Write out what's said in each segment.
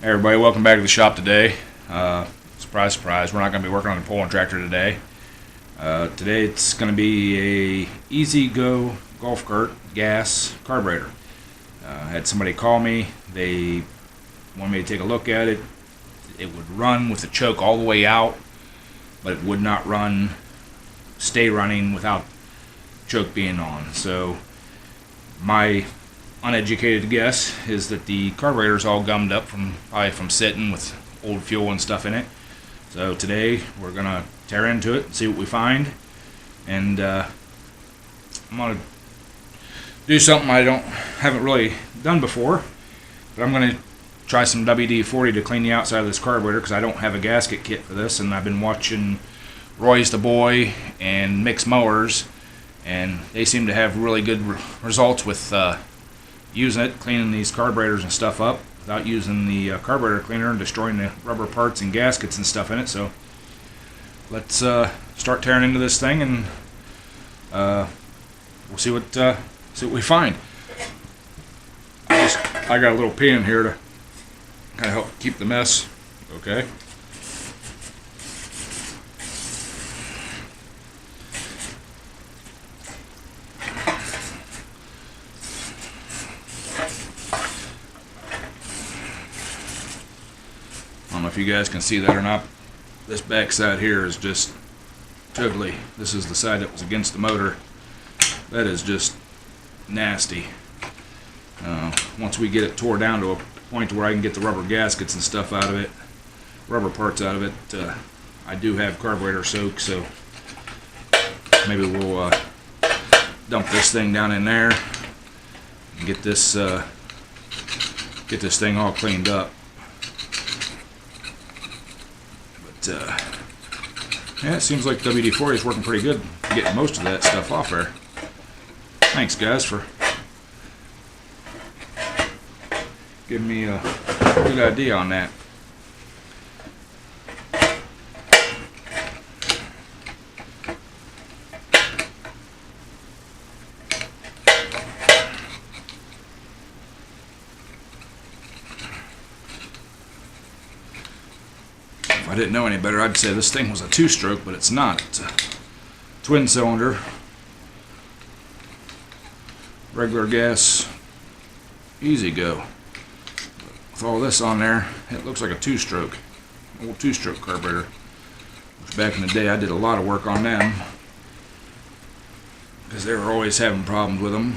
Hey everybody, welcome back to the shop today. Surprise, surprise, we're not going to be working on the pulling tractor today. Today it's going to be a EZGO golf cart gas carburetor. Had somebody call me. They wanted me to take a look at it. It would run with the choke all the way out, but it would not stay running without choke being on. So my uneducated guess is that the carburetor is all gummed up probably from sitting with old fuel and stuff in it. So today we're gonna tear into it and see what we find, and I'm gonna do something I haven't really done before, but I'm gonna try some WD-40 to clean the outside of this carburetor because I don't have a gasket kit for this, and I've been watching Roy's the Boy and Mixed Mowers, and they seem to have really good results with using it, cleaning these carburetors and stuff up without using the carburetor cleaner and destroying the rubber parts and gaskets and stuff in it. So let's start tearing into this thing, and we'll see what we find. I got a little pin here to kind of help keep the mess okay. I don't know if you guys can see that or not. This back side here is just totally, this is the side that was against the motor. That is just nasty. Once we get it tore down to a point where I can get the rubber gaskets and stuff out of it, rubber parts out of it, I do have carburetor soak, so maybe we'll dump this thing down in there and get this thing all cleaned up. Yeah, it seems like WD-40 is working pretty good getting most of that stuff off there. Thanks guys for giving me a good idea on that. If I didn't know any better, I'd say this thing was a two-stroke, but it's not. It's a twin cylinder, regular gas, EZGO. With all this on there, it looks like a two-stroke, old two-stroke carburetor. Which back in the day, I did a lot of work on them because they were always having problems with them.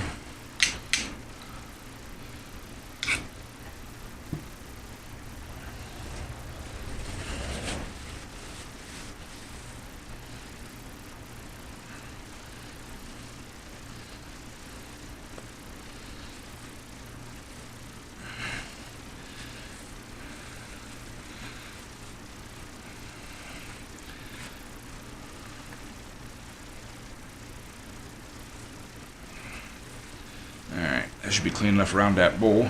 Alright, that should be clean enough around that bowl.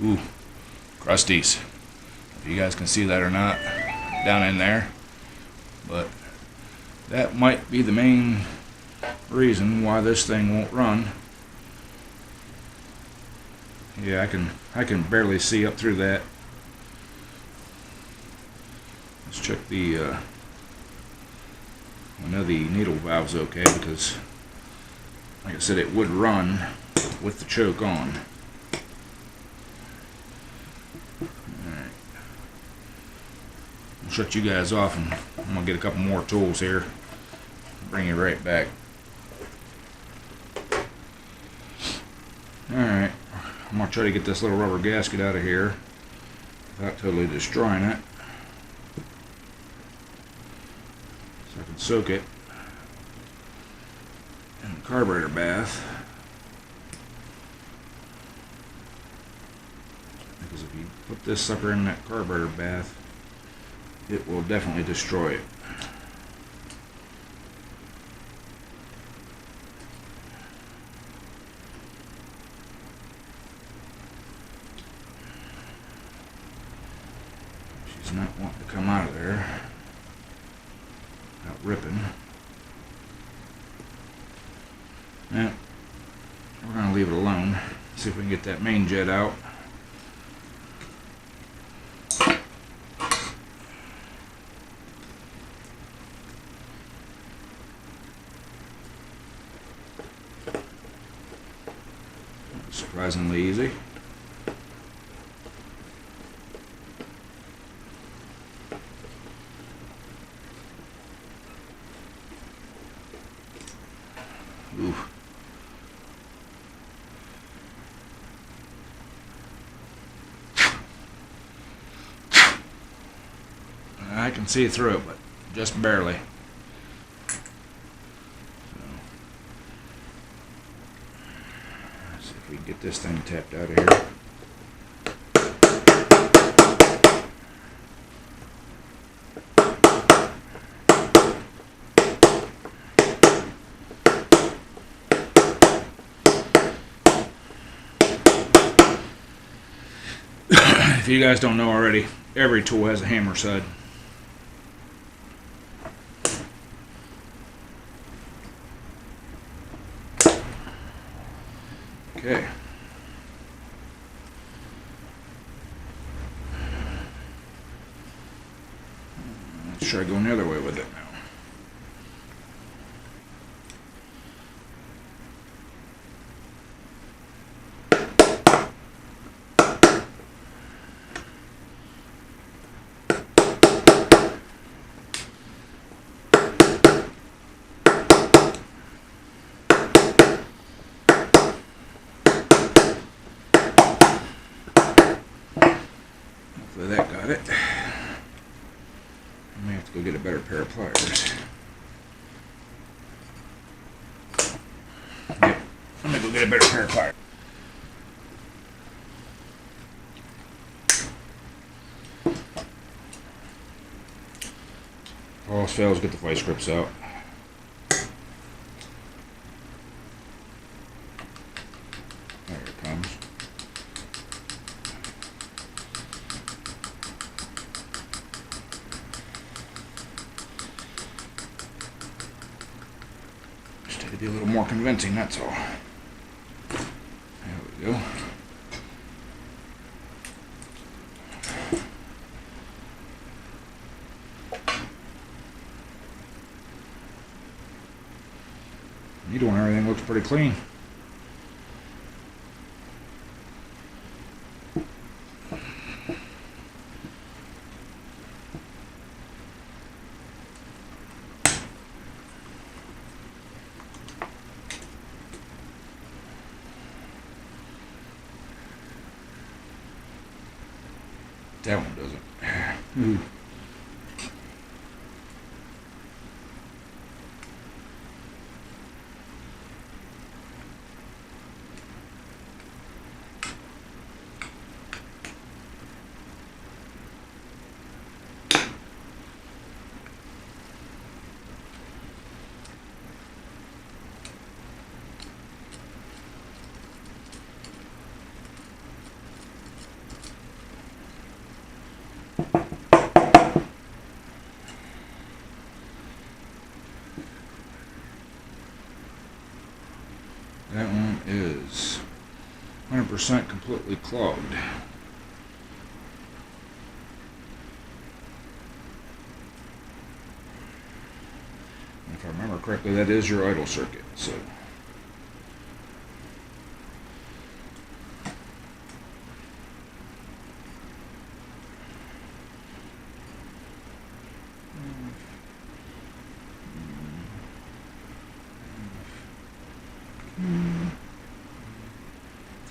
Ooh, crusties. If you guys can see that or not down in there, but that might be the main reason why this thing won't run. Yeah, I can barely see up through that. Let's check the I know the needle valve's okay because, like I said, it would run with the choke on. I'll shut you guys off, and I'm going to get a couple more tools here. Bring you right back. Alright, I'm going to try to get this little rubber gasket out of here without totally destroying it. So I can soak it in the carburetor bath. if you put this sucker in that carburetor bath, it will definitely destroy it. She's not wanting to come out of there without ripping. Yeah, we're going to leave it alone. See if we can get that main jet out. Surprisingly easy. Ooh. I can see through it, but just barely. Let's see if we can get this thing tapped out of here. If you guys don't know already, every tool has a hammer side. Okay. Let's try going the other way with it now. Hopefully that got it. I may have to go get a better pair of pliers. Yep, I'm gonna go get a better pair of pliers. All else fails, get the vice grips out. There it comes. Just had to be a little more convincing, that's all. There we go. Needle and everything looks pretty clean. That one doesn't. Ooh. That one is 100% completely clogged. If I remember correctly, that is your idle circuit. So.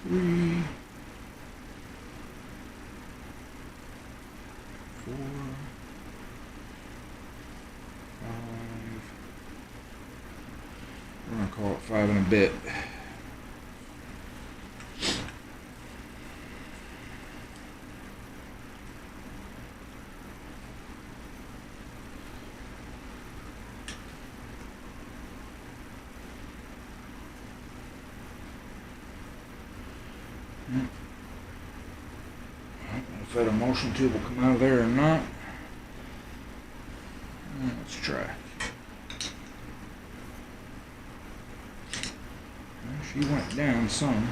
Three, 4, 5. We're gonna call it 5 and a bit. If that emulsion tube will come out of there or not. Let's try. She went down some.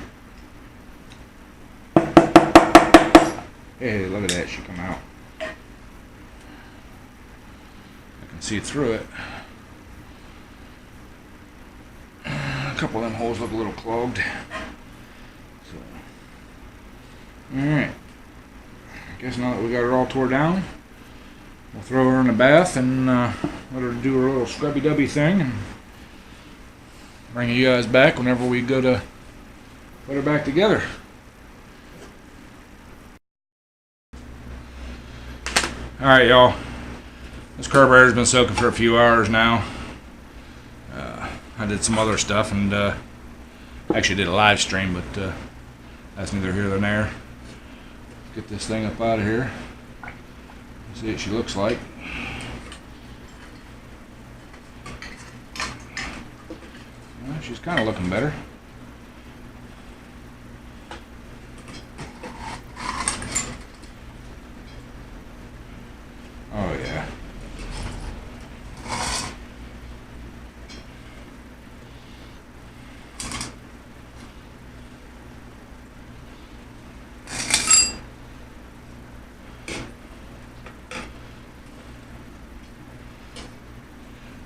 Hey, look at that, she come out. I can see through it. A couple of them holes look a little clogged. So, alright. I guess now that we got her all tore down, we'll throw her in the bath and let her do her little scrubby-dubby thing and bring you guys back whenever we go to put her back together. Alright, y'all. This carburetor's been soaking for a few hours now. I did some other stuff and actually did a live stream, but that's neither here nor there. Let's get this thing up out of here. See what she looks like. Well, she's kind of looking better. Oh yeah.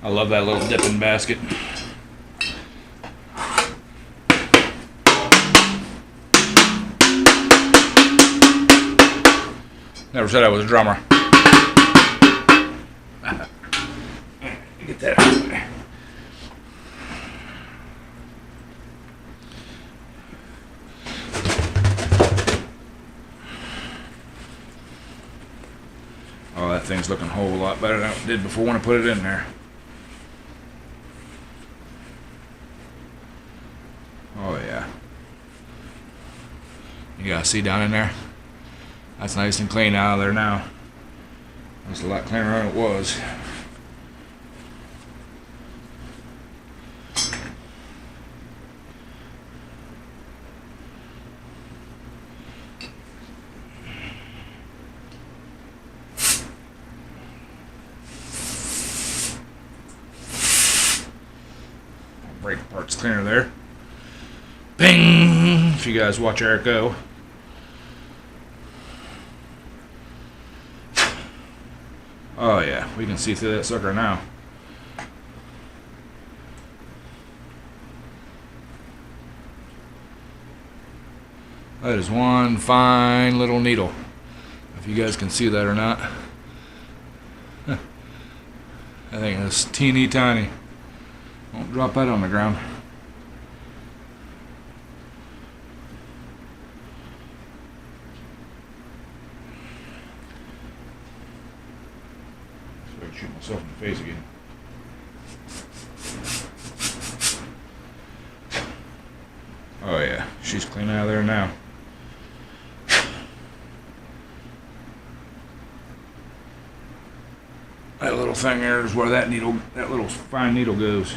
I love that little dipping basket. Never said I was a drummer. Get that out of the way. Oh, that thing's looking a whole lot better than it did before when I put it in there. Oh yeah. You guys see down in there? That's nice and clean out of there now. It's a lot cleaner than it was. Brake part's cleaner there. Bing! If you guys watch Eric go. Oh yeah, we can see through that sucker now. That is one fine little needle. If you guys can see that or not. I think it's teeny tiny. Don't drop that on the ground. So I can shoot myself in the face again. Oh yeah, she's clean out of there now. That little thing there is where that needle, that little fine needle goes.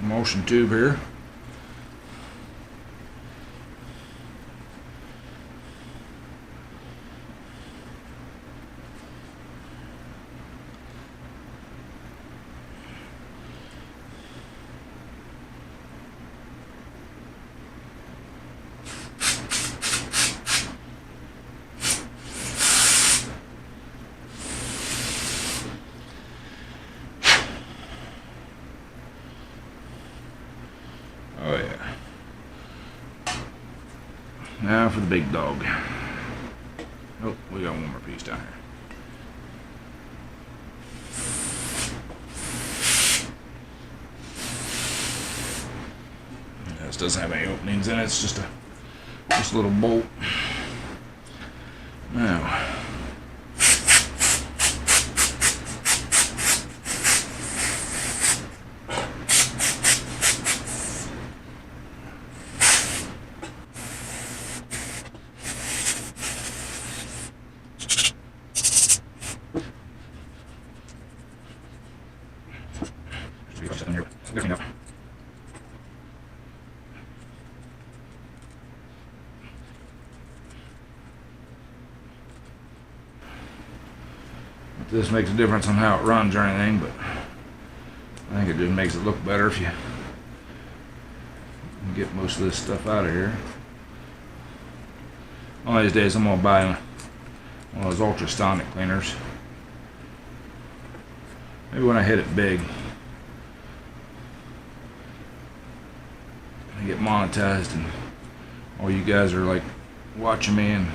Emulsion tube here. Oh yeah. Now for the big dog. Oh, we got one more piece down here. Yeah, this doesn't have any openings in it. It's just a little bolt. Now. this makes a difference on how it runs or anything, but I think it just makes it look better if you can get most of this stuff out of here. One of these days I'm going to buy one of those ultrasonic cleaners. Maybe when I hit it big. I get monetized and all you guys are like watching me and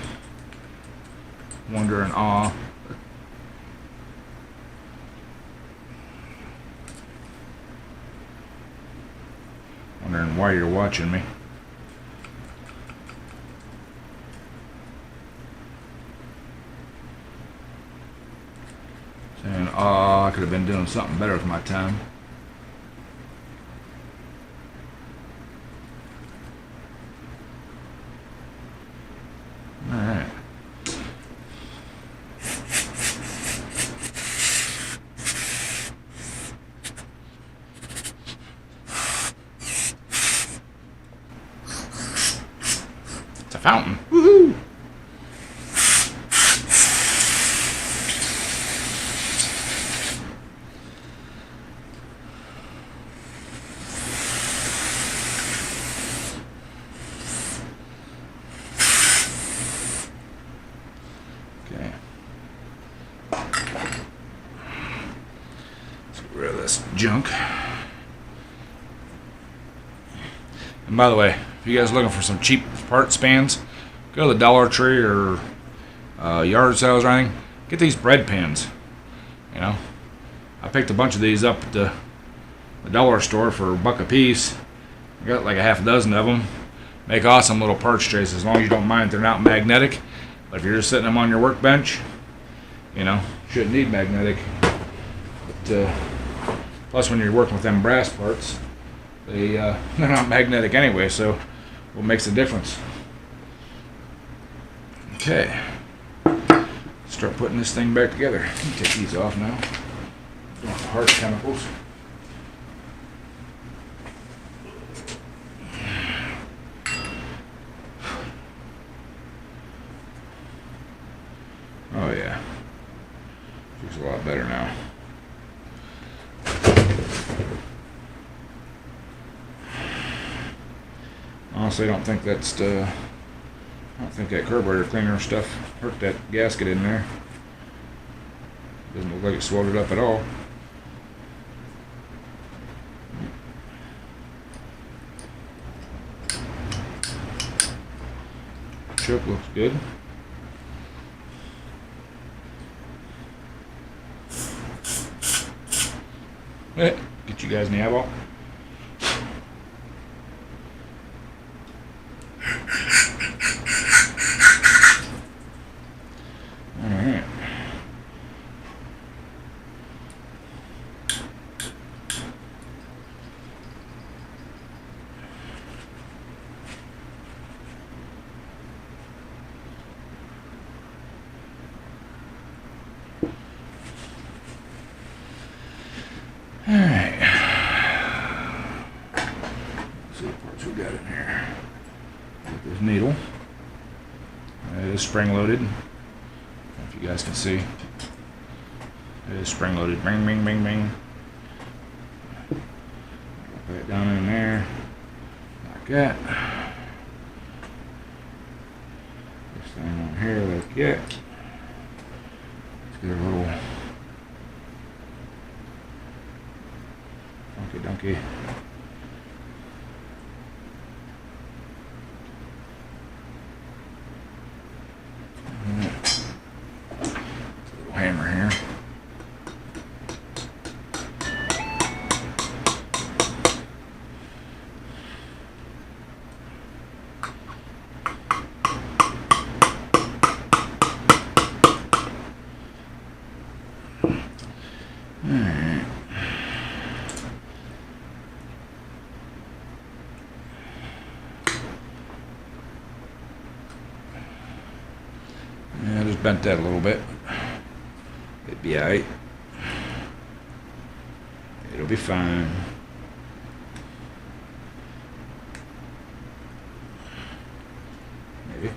wonder and awe. Wondering why you're watching me. Saying, oh, I could have been doing something better with my time. Alright. It's a fountain. Woohoo! Okay. Let's get rid of this junk. And by the way, if you guys are looking for some cheap part spans, go to the Dollar Tree or yard sales or anything. Get these bread pans. You know, I picked a bunch of these up at the dollar store for $1 a piece. I got like a half a dozen of them. Make awesome little parts trays as long as you don't mind if they're not magnetic. But if you're just setting them on your workbench, you know, shouldn't need magnetic. But plus, when you're working with them brass parts, they're not magnetic anyway. So, what makes the difference? Okay, start putting this thing back together. Take these off now. Don't want the harsh chemicals. Oh yeah, feels a lot better now. Honestly, I don't think that carburetor cleaner stuff hurt that gasket in there. Doesn't look like it swelled it up at all. Choke looks good. Get you guys in the eyeball. Alright. Alright. Let's see what parts we got in here. Got this needle. It is spring loaded. If you guys can see. It is spring loaded. Bing, bing, bing, bing. Put it down in there. Like that. This thing on here like that. Let's get a little funky donkey. Hammer here. Alright. Yeah, I just bent that a little bit. It'd be alright. It'll be fine. Maybe.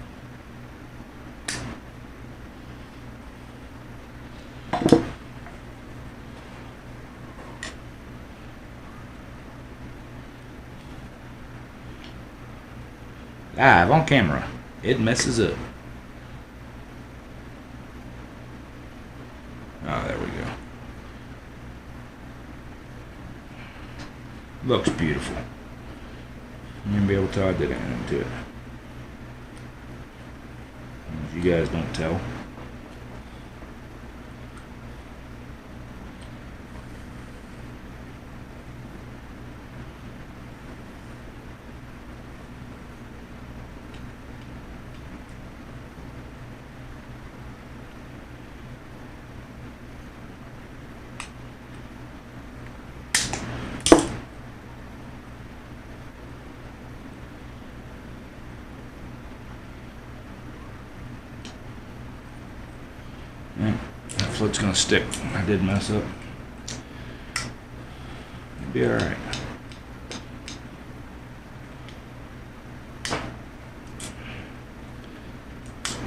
Live on camera. It messes up. Oh, there we go. Looks beautiful. You won't be able to tell I did anything to it. You guys don't tell. Yeah, that float's gonna stick. I did mess up. It'll be alright.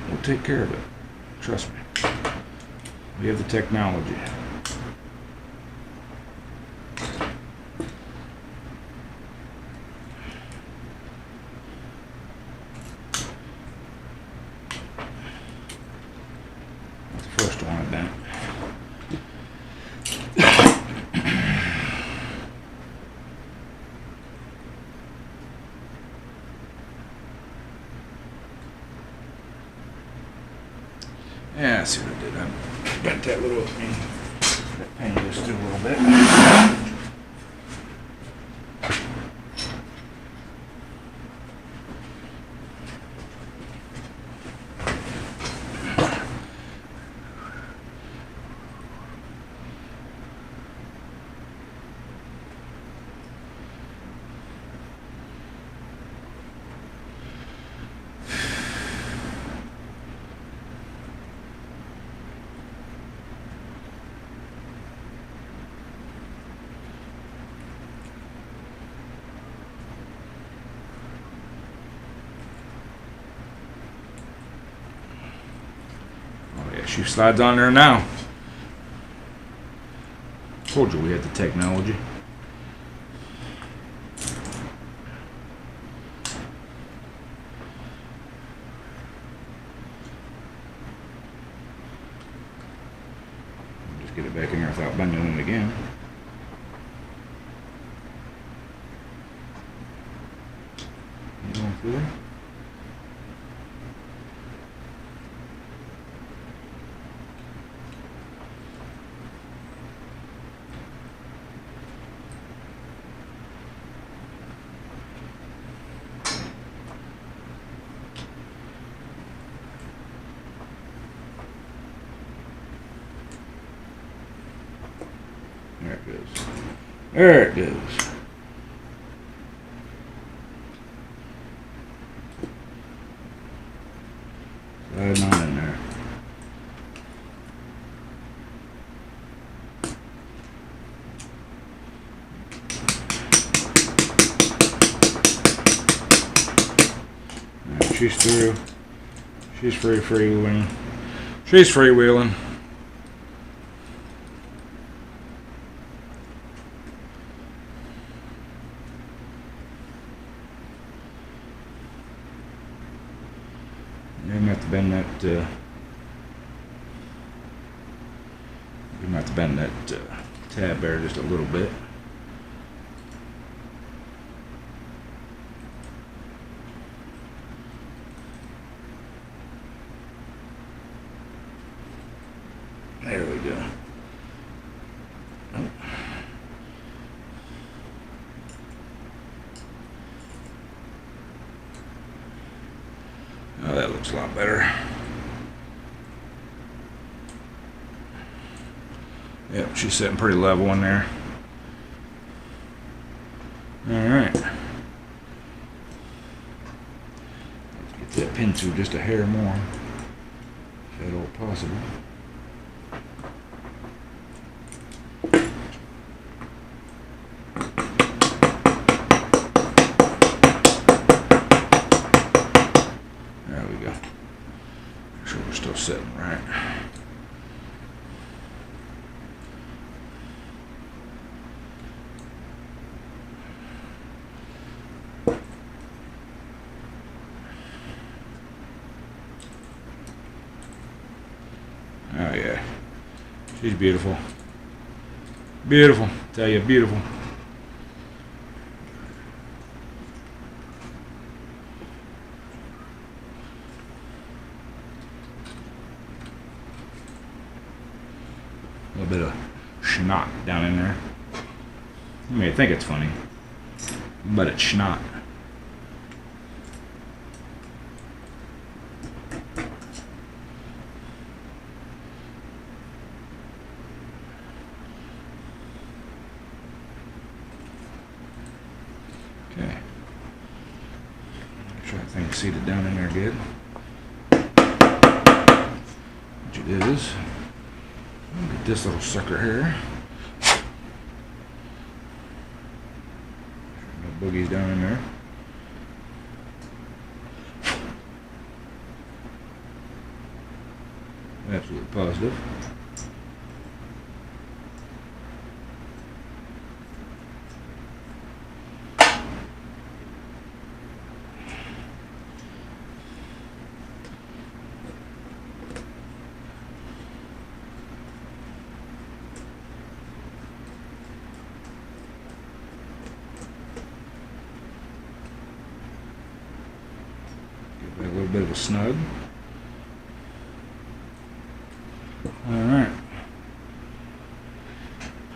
We'll take care of it. Trust me. We have the technology. That's the first one I've done. Yeah, I see what I did. I bent that little that paint just a little bit. She slides on there now. Told you we had the technology. Just get it back in there without bending it again. You going through there? There it goes. There it goes. Sliding on in there. Right, she's through. She's freewheeling. She's freewheeling. You're gonna have to bend that. You're gonna have to bend that tab there just a little bit. There we go. Oh, that looks a lot better. Yep, she's sitting pretty level in there. Alright. Let's get that pin through just a hair more, if at all possible. There we go. Make sure we're still sitting right. She's beautiful. Beautiful. Tell you, beautiful. A little bit of schnock down in there. You may think it's funny, but it's schnock. Okay. Make sure that thing's seated down in there good. Which it is. Get this little sucker here. No boogies down in there. Absolutely positive. A little bit of a snug. Alright.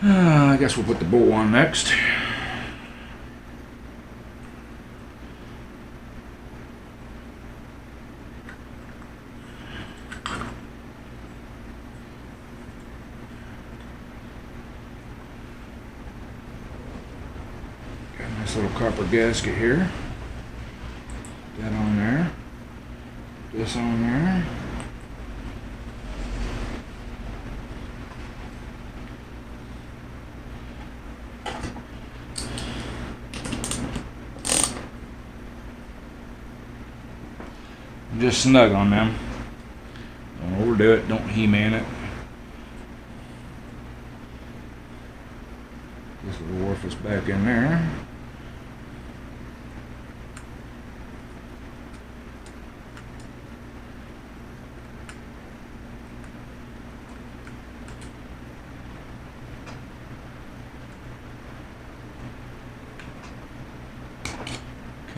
I guess we'll put the bolt on next. Got a nice little copper gasket here. Put that on there. This on there. Just snug on them. Don't overdo it. Don't He-Man it. This little orifice back in there.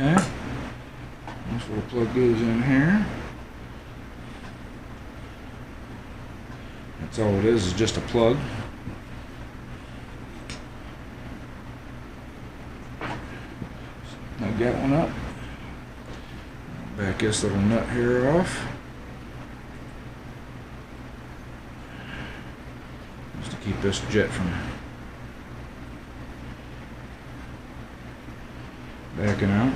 Okay, this little plug goes in here. That's all it is just a plug. Snug that one up. Back this little nut here off. Just to keep this jet from backing out.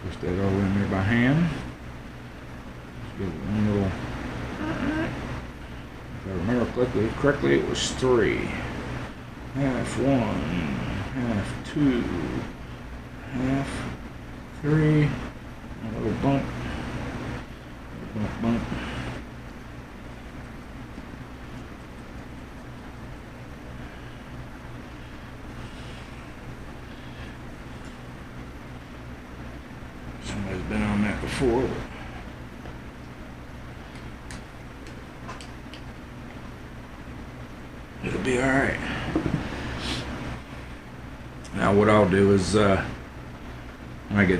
Twist that all in there by hand. Just give it one little. If I remember correctly, it was 3. Half 1, half 2, half 3. A little bump. Bump, bump. Somebody's been on that before. It'll be alright. Now what I'll do is when I get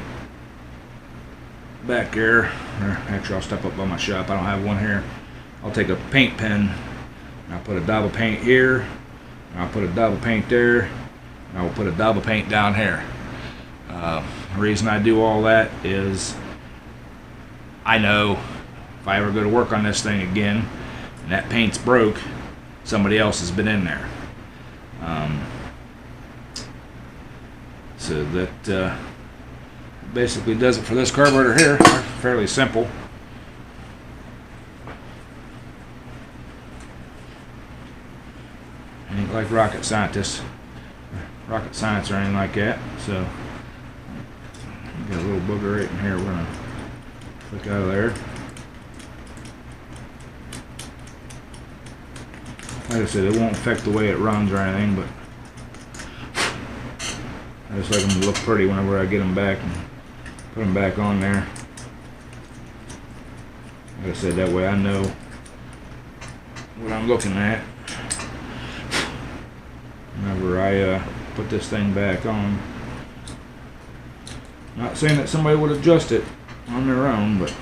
back there, or actually I'll step up by my shop, I don't have one here, I'll take a paint pen and I'll put a dab of paint here, and I'll put a dab of paint there, and I'll put a dab of paint down here. The reason I do all that is I know if I ever go to work on this thing again and that paint's broke, somebody else has been in there. So that basically does it for this carburetor here. Fairly simple. Ain't like rocket science or anything like that. So got a little booger right in here. We're gonna flick out of there. Like I said, it won't affect the way it runs or anything, but I just like them to look pretty whenever I get them back and put them back on there. Like I said, that way I know what I'm looking at whenever I put this thing back on. Not saying that somebody would adjust it on their own, but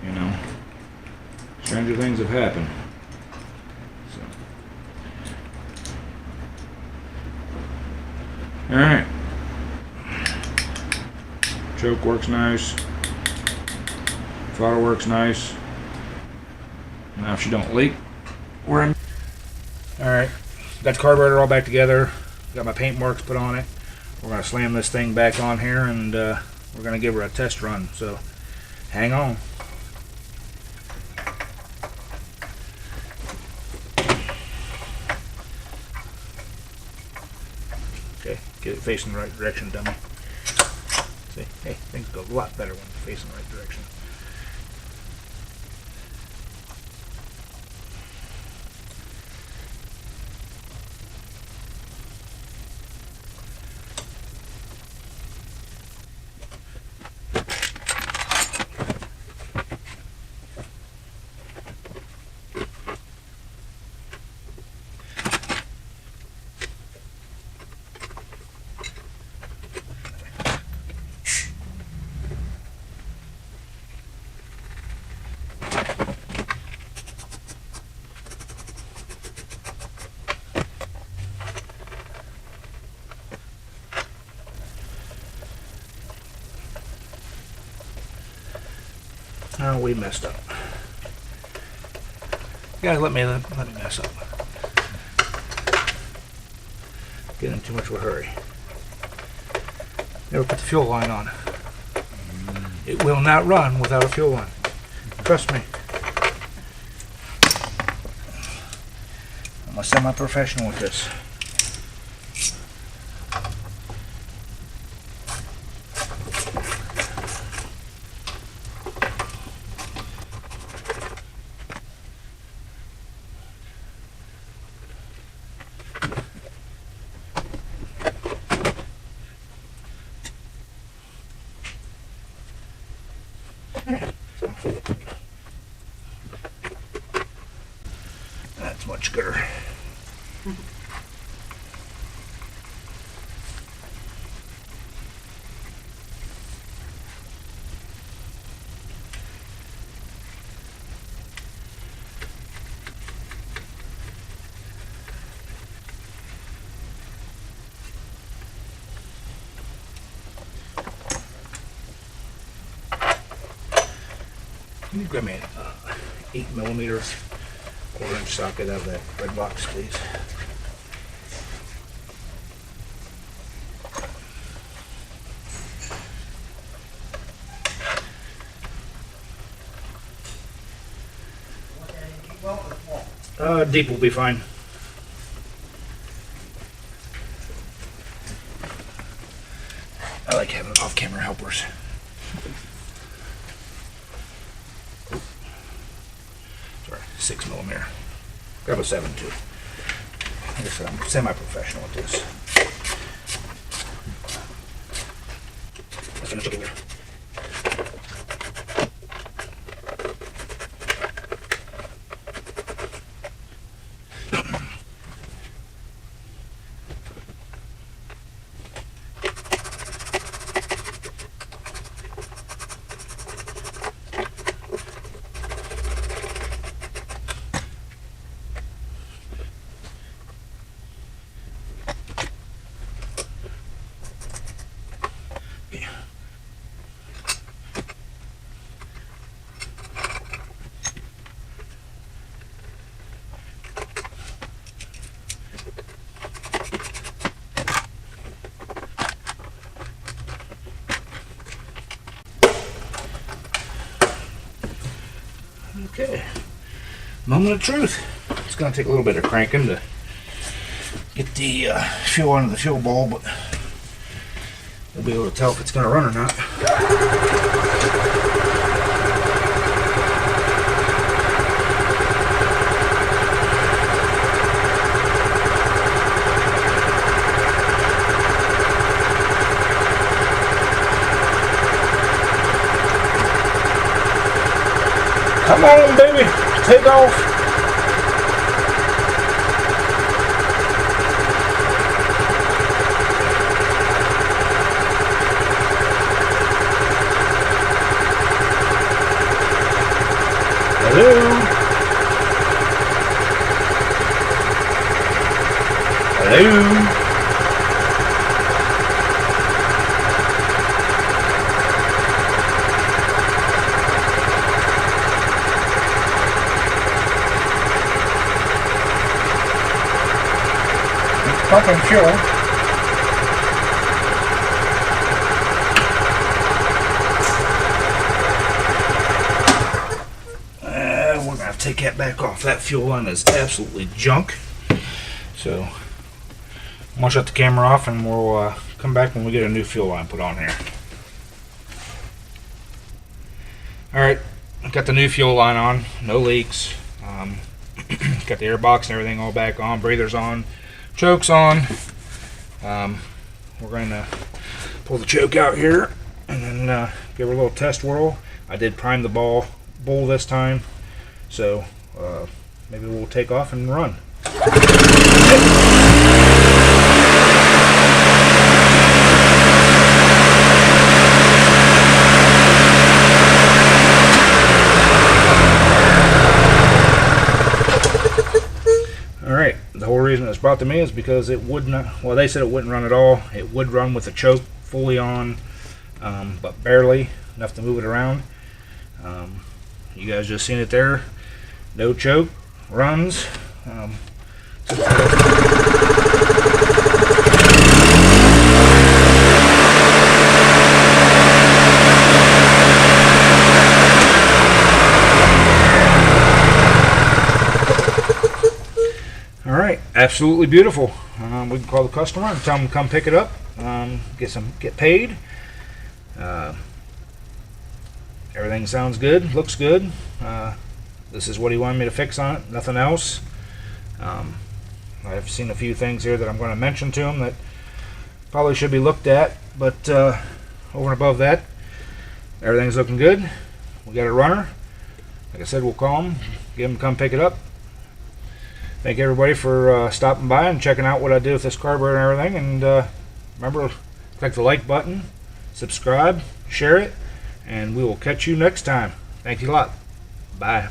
you know, stranger things have happened. So, all right, choke works nice. Throttle works nice. Now if she don't leak, we're in. Alright, got the carburetor all back together. Got my paint marks put on it. We're going to slam this thing back on here and we're going to give her a test run. So hang on. Okay, get it facing the right direction, dummy. See, hey, things go a lot better when it's facing the right direction. Oh, we messed up. You guys let me mess up. Get in too much of a hurry. Never put the fuel line on. It will not run without a fuel line. Trust me. I'm a semi-professional with this. That's much gooder. Can you grab me an 8mm 1/4 inch socket out of that red box, please? Deep will be fine. I like having off-camera helpers. Sorry, 6mm. Grab a 7 too. Like I said, I'm semi-professional at this. Let's finish up here. Okay, moment of truth. It's going to take a little bit of cranking to get the fuel onto the fuel bowl, but we'll be able to tell if it's going to run or not. Come on, baby, take off. Hello. Hello. Pumping fuel. We're gonna have to take that back off. That fuel line is absolutely junk. So I'm gonna shut the camera off, and we'll come back when we get a new fuel line put on here. All right, got the new fuel line on. No leaks. Got the air box and everything all back on. Breather's on. Choke's on. We're going to pull the choke out here and then give her a little test whirl. I did prime the bowl this time, so maybe we'll take off and run. Alright, the whole reason it was brought to me is because it would not, well, they said it wouldn't run at all. It would run with the choke fully on, but barely enough to move it around. You guys just seen it there. No choke, runs. Alright, absolutely beautiful. We can call the customer and tell them to come pick it up, get paid. Everything sounds good, looks good. This is what he wanted me to fix on it, nothing else. I've seen a few things here that I'm going to mention to him that probably should be looked at, but over and above that, everything's looking good. We got a runner. Like I said, we'll call him, get him to come pick it up. Thank everybody for stopping by and checking out what I did with this carburetor and everything. And remember, click the like button, subscribe, share it, and we will catch you next time. Thank you a lot. Bye.